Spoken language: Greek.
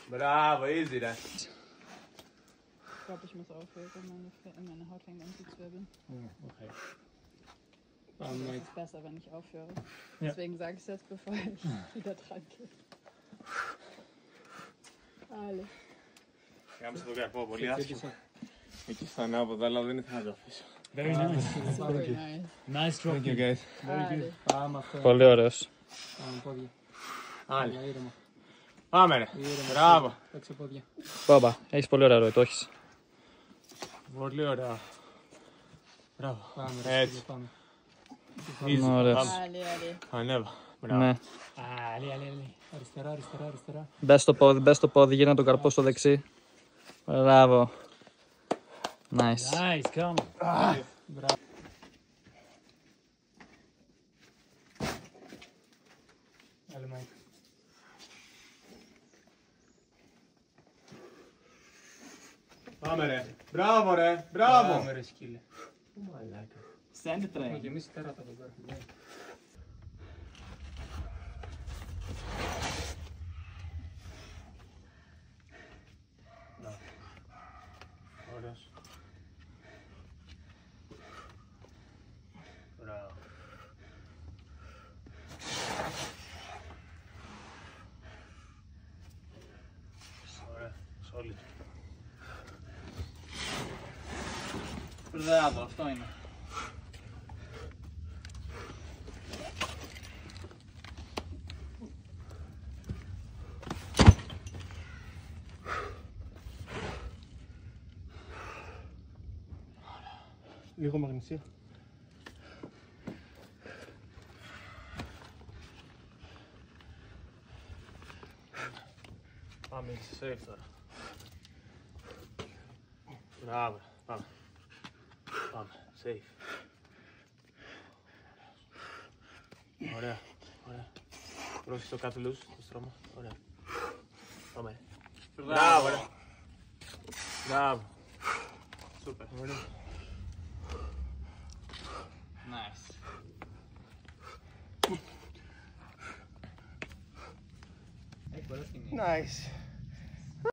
Bravo, easy dann. Ich glaube, ich muss aufhören. Meine Haut fängt an zu zwirbeln. Okay. Es ist besser, wenn ich aufhöre. Deswegen sage ich es jetzt, bevor ich wieder dran gehe. Alle. Κάμψε το κακό, πολύ άσχημα. Εκεί στα ανάποδα, αλλά δεν ήθελα να το αφήσω. Very nice. Super nice. Nice drop. Thank you guys. Alle. Πάμε αυτό. Πολύ ωραίος. Πάμε πόδια. Άλλη. Αλλά ήρεμα. Πάμε ρε. Ήρεμα. Μπράβο. Παίξε πόδια. Πάπα, έχεις πολύ ωραία ροή, το έχεις. Πολύ ωραία. Μπράβο. Πάμε ρε. Έτσι. Πάμε. Easy. Ωραίος. Πάμε. Alle, alle. Ανέβα. Μπράβο. Ναι. Άλλη. Αριστερά, αριστερά, αριστερά. Μπες στο πόδι, γύρνα τον καρπό στο δεξί. Μπράβο. Nice. Nice, come. Μπράβο. Άλλη Μάικ. Πάμε ρε. Μπράβο ρε. Μπράβο. Πάμε ρε σκύλε. Send Έχουμε γεμίσει τέρατα εδώ πέρα. Ωραίος. Μπράβο. Ωραία. Solid. Μπράβο, αυτό είναι. Λίγο μαγνησία. Πάμε, είσαι safe τώρα. Μπράβο, πάμε. Πάμε, safe. Ωραία, ωραία. Πρόσεχε το κάτω loose, το στρώμα. Ωραία. Πάμε. Μπράβο, ρε. Μπράβο. Σούπερ. Ωραία. Nice. Έχει πολλά στιγμή. Nice.